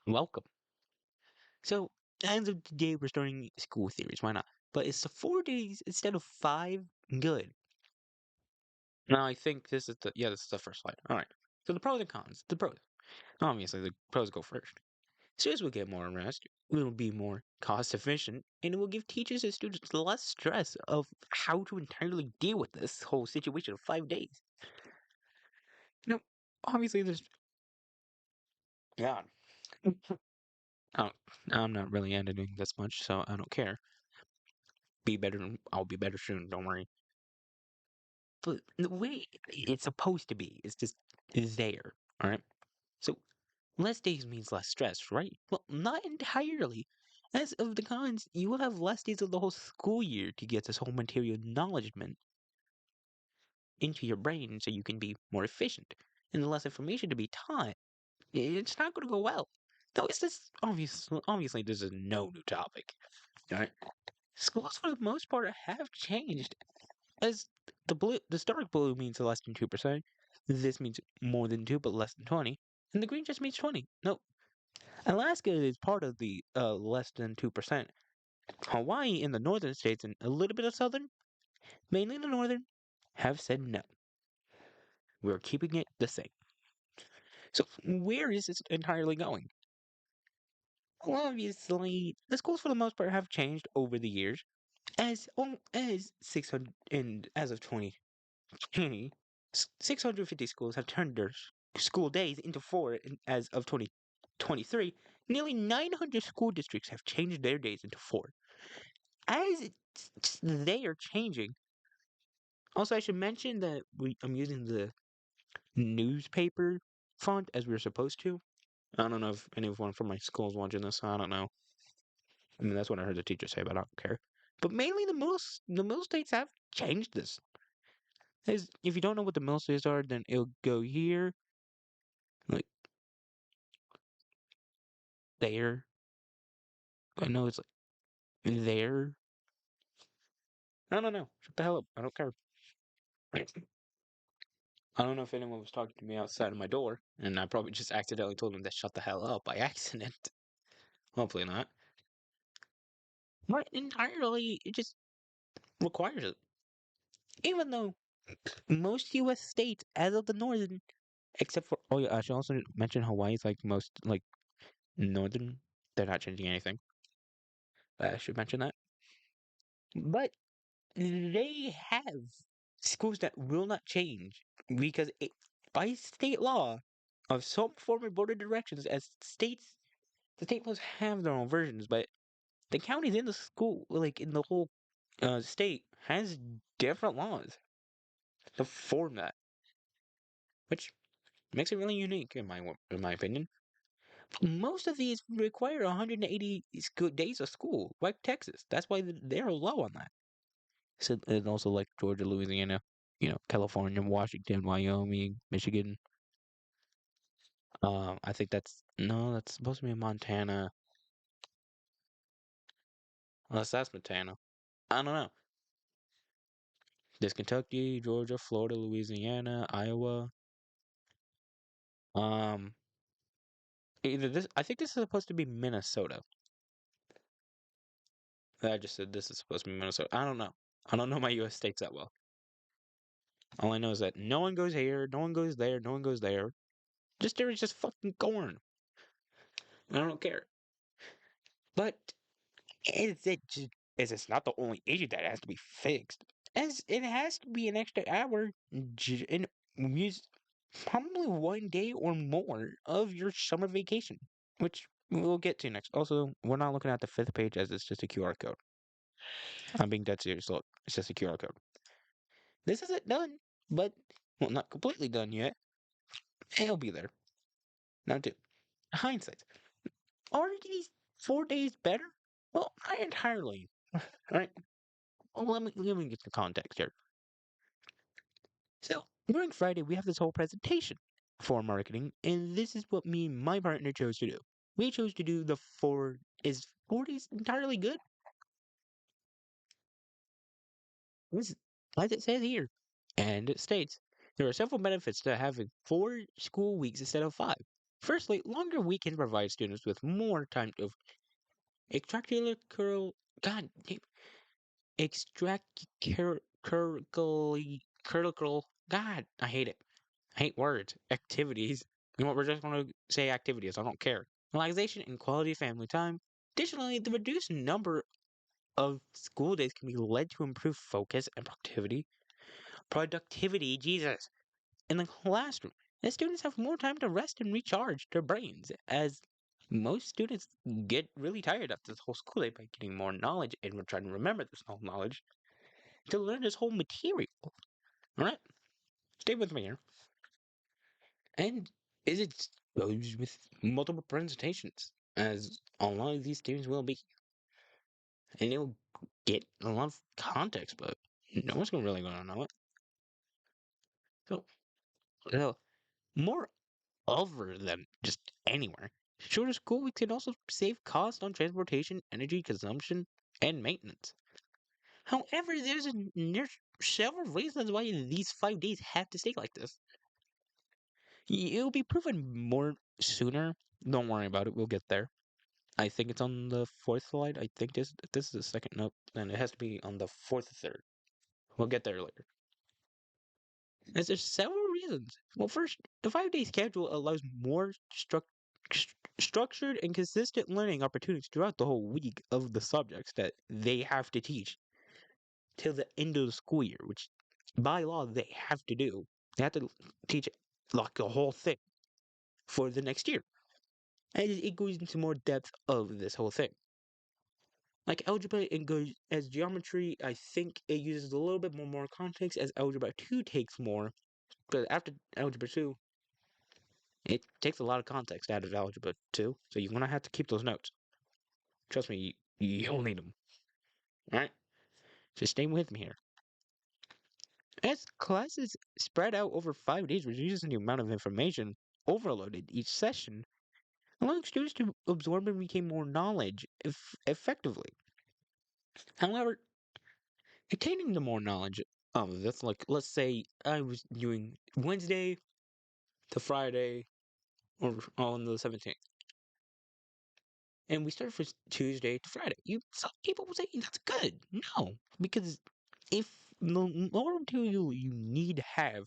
Welcome. So, as of today, we're starting school theories. Why not? But it's the 4 days instead of five. Good. Now, I think this is the first slide. All right. So the pros and cons. The pros. Obviously, the pros go first. Students will get more rest. It will be more cost efficient, and it will give teachers and students less stress of how to entirely deal with this whole situation of 5 days. You know, obviously, there's God. Oh, I'm not really editing this much, so I don't care. Be better. I'll be better soon. Don't worry. But the way it's supposed to be is just there, all right? So less days means less stress, right? Well, not entirely. As of the cons, you will have less days of the whole school year to get this whole material acknowledgement into your brain so you can be more efficient. And the less information to be taught, it's not going to go well. Though it's this obviously this is no new topic. All right? Schools for the most part have changed. As the dark blue means less than 2%. This means more than 2 but less than 20. And the green just means 20. No, Alaska is part of the less than 2%. Hawaii in the northern states and a little bit of southern, mainly the northern, have said no. We're keeping it the same. So where is this entirely going? Well, obviously, the schools for the most part have changed over the years. As 600 and as of 2020, 650 schools have turned their school days into four, and as of 2023, nearly 900 school districts have changed their days into four. They are changing. Also, I should mention that I'm using the newspaper font as we're supposed to. I don't know if anyone from my school is watching this, so I don't know. I mean, that's what I heard the teacher say, but I don't care. But mainly the middle states have changed this. If you don't know what the middle states are, then it'll go here, like there. I know it's like there. I don't know. Shut the hell up. I don't care. I don't know if anyone was talking to me outside of my door, and I probably just accidentally told them to shut the hell up by accident. Hopefully not. But entirely, it just requires it. Even though most U.S. states, as of the northern, except for oh yeah, I should also mention Hawaii's like most like northern. They're not changing anything. I should mention that. But they have schools that will not change because by state law of some form of board of directions, as states, the state laws have their own versions, but the counties in the school, like in the whole state, has different laws to form that, which makes it really unique in my opinion. Most of these require 180 days of school, like Texas. That's why they're low on that. So, and also like Georgia, Louisiana, California, Washington, Wyoming, Michigan. I think that's no, that's supposed to be in Montana. Unless that's Montana. I don't know. There's Kentucky, Georgia, Florida, Louisiana, Iowa. Um, either this. I think this is supposed to be Minnesota. I just said this is supposed to be Minnesota. I don't know. I don't know my U.S. states that well. All I know is that no one goes here, no one goes there, no one goes there. Just there is just fucking corn. I don't care. But is it's not the only issue that has to be fixed. As it has to be an extra hour in probably 1 day or more of your summer vacation, which we'll get to next. Also, we're not looking at the fifth page as it's just a QR code. I'm being dead serious. Look, it's just a QR code. This isn't done, but well, not completely done yet. It'll be there. Now, too. Hindsight. Are these 4 days better? Well, not entirely. Right? Well, let me get the context here. So, during Friday, we have this whole presentation for marketing, and this is what me and my partner chose to do. We chose to do the four. Is 40s entirely good? This, as it says here, and it states there are several benefits to having 4 school weeks instead of 5. Firstly, longer weekends provide students with more time to extracurricular, God, extracurricular, God, I hate it. I hate words. Activities. You know what? We're just going to say activities. I don't care. Relaxation and quality family time. Additionally, the reduced number of school days can be led to improved focus and productivity. Productivity, Jesus, in the classroom. And students have more time to rest and recharge their brains, as most students get really tired after the whole school day by getting more knowledge and we're trying to remember this whole knowledge to learn this whole material. All right, stay with me here. And is it goes with multiple presentations, as a lot of these students will be, and they'll get a lot of context, but no one's gonna really gonna know it. So, so more over than just anywhere. Shorter school weeks can also save costs on transportation, energy consumption, and maintenance. However, there's several reasons why these 5 days have to stay like this. It'll be proven more sooner. Don't worry about it. We'll get there. I think it's on the fourth slide. I think this is the second. Nope, and it has to be on the fourth or third. We'll get there later. As there's several reasons. Well, first, the 5 day schedule allows more structured and consistent learning opportunities throughout the whole week of the subjects that they have to teach till the end of the school year, which by law they have to do. They have to teach like the whole thing for the next year. And it goes into more depth of this whole thing. Like algebra, it goes as geometry. I think it uses a little bit more context as algebra 2 takes more. But after algebra 2, it takes a lot of context out of algebra 2. So you're going to have to keep those notes. Trust me, you'll need them. Alright? So stay with me here. As classes spread out over 5 days, reduces the amount of information overloaded each session, allowing students to absorb and retain more knowledge effectively. However, attaining the more knowledge that's like, let's say I was doing Wednesday to Friday or on the 17th, and we started from Tuesday to Friday. Some people will say that's good. No, because if the more material you need to have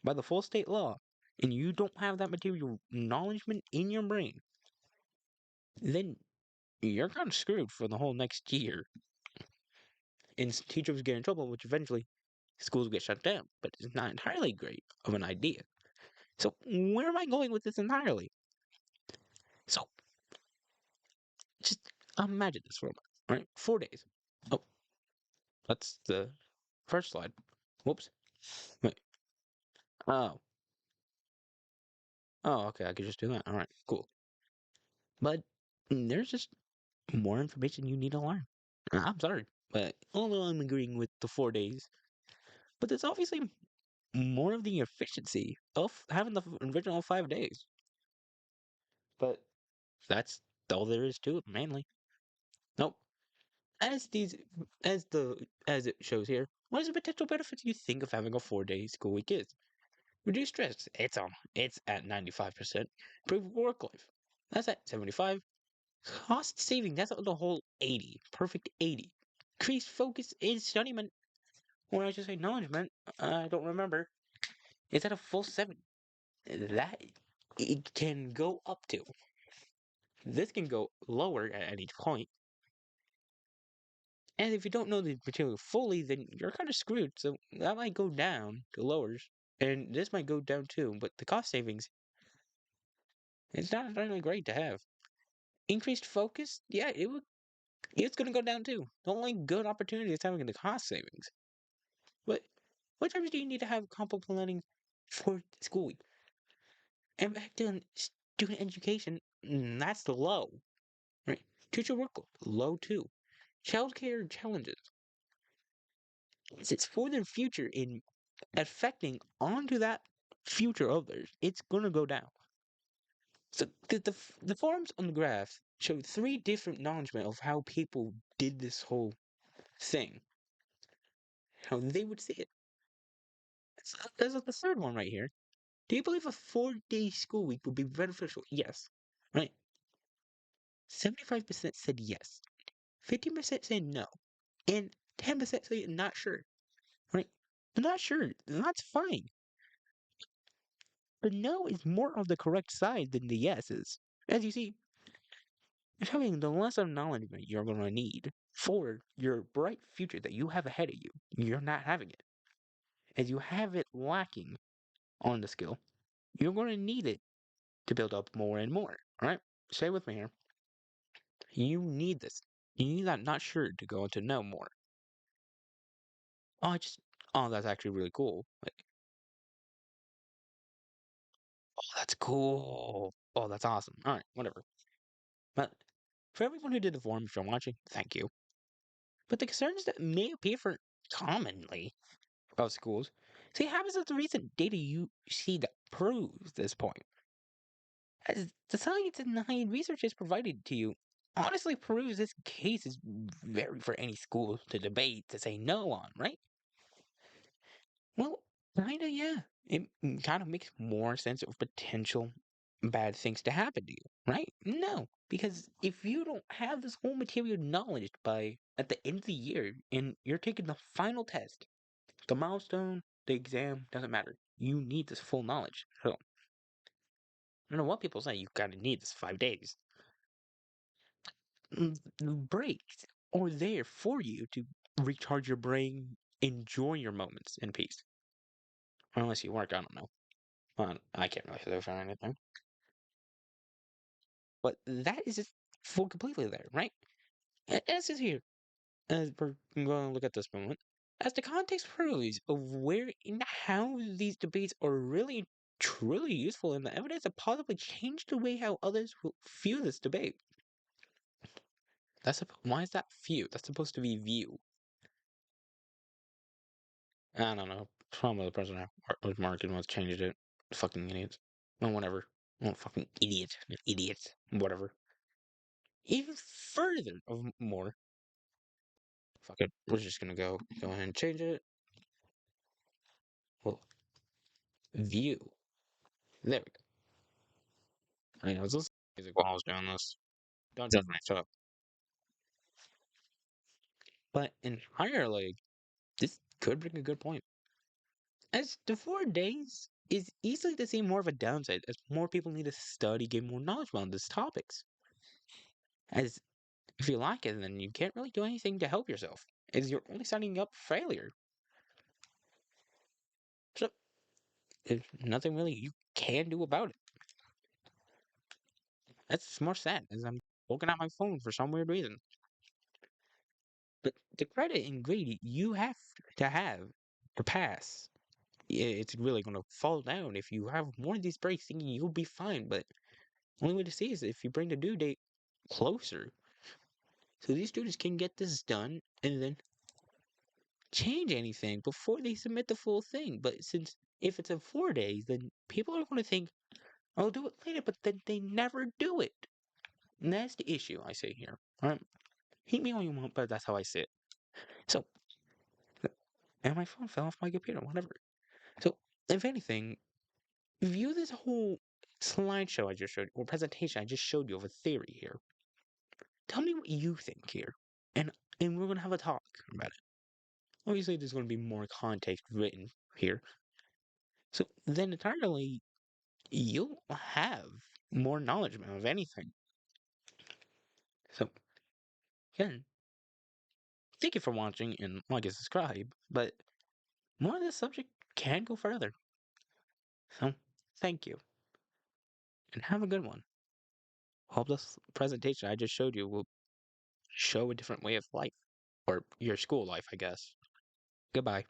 by the full state law, and you don't have that material acknowledgement in your brain, then you're kind of screwed for the whole next year. And teachers get in trouble, which eventually schools get shut down. But it's not entirely great of an idea. So where am I going with this entirely? So just imagine this for a moment, right? 4 days. Oh, that's the first slide. Whoops. Wait. Oh. Oh, okay. I could just do that. All right. Cool. But there's just more information you need to learn. I'm sorry, but although I'm agreeing with the 4 days, but there's obviously more of the efficiency of having the original 5 days. But that's all there is to it, mainly. Nope. As these, as it shows here, what is the potential benefits you think of having a 4 day school week is? Reduce stress. It's at 95%. Improve work life. That's at 75. Cost saving. That's the whole 80. Perfect 80. Increased focus in study. Or I should say knowledge. I don't remember. It's at a full 7. That it can go up to. This can go lower at any point. And if you don't know the material fully, then you're kind of screwed. So that might go down to lowers. And this might go down too. But the cost savings, it's not really great to have. Increased focus, yeah, it's gonna go down too. The only good opportunity is having the cost savings. But what times do you need to have compo planning for school week? And back to student education, that's the low, right? Teacher workload, low too. Childcare challenges, it's for their future in affecting onto that future of theirs. It's gonna go down. So the forums on the graph show 3 different acknowledgement of how people did this whole thing, how they would see it. So there's the third one right here. Do you believe a 4-day school week would be beneficial? Yes. Right? 75% said yes. 15% said no. And 10% said not sure. Right? Not sure. That's fine. The no is more of the correct side than the yes is. As you see, having the less of knowledge that you're going to need for your bright future that you have ahead of you, you're not having it. As you have it lacking on the skill, you're going to need it to build up more and more. All right? Stay with me here. You need this. You need that not sure to go into know more. Oh, I just, oh, that's actually really cool. Like, oh, that's cool. Oh, that's awesome. All right, whatever. But for everyone who did the forum, if you're watching, thank you. But the concerns that may appear for commonly of schools, see, happens with the recent data you see that proves this point. As the science and the research is provided to you honestly proves this case is very for any school to debate to say no on, right? Well, kinda, yeah. It kind of makes more sense of potential bad things to happen to you, right? No, because if you don't have this whole material knowledge by at the end of the year and you're taking the final test, the milestone, the exam, doesn't matter. You need this full knowledge. So, I don't know what people say, you kind of need this 5 days. The breaks are there for you to recharge your brain, enjoy your moments in peace. Unless you work, I don't know. I can't really say for anything. But that is just full completely there, right? As is here, as we're going to look at this moment, as the context proves of where and how these debates are really truly useful and the evidence that possibly changed the way how others will view this debate. Why is that view? That's supposed to be view. I don't know. Probably the president was Markin was changed it. Fucking idiots. Well, whatever. Well, fucking idiots. Idiots. Whatever. Even further of more. Fuck it. We're just gonna go ahead and change it. Well, view. There we go. I know, it's just music while I was doing this. Don't judge me, shut up. But entirely, this could bring a good point. As the 4 days is easily to see more of a downside, as more people need to study, get more knowledge about these topics. As if you like it, then you can't really do anything to help yourself, as you're only setting up failure. So, there's nothing really you can do about it. That's more sad, as I'm looking at my phone for some weird reason. But the credit and grade you have to have to pass, it's really going to fall down if you have more of these breaks thinking you'll be fine. But only way to see is if you bring the due date closer, so these students can get this done and then change anything before they submit the full thing. But since if it's in 4 days, then people are going to think, I'll do it later, but then they never do it. And that's the issue I see here. All right? Hate me all you want, but that's how I see it. So, and my phone fell off my computer, whatever. So, if anything, view this whole slideshow I just showed, or presentation I just showed you of a theory here. Tell me what you think here, and we're gonna have a talk about it. Obviously, there's gonna be more context written here, so then entirely you'll have more knowledge of anything. So again, thank you for watching and like and subscribe. But more of this subject can go further. So thank you and have a good one. Hope this presentation I just showed you will show a different way of life or your school life, I guess. Goodbye.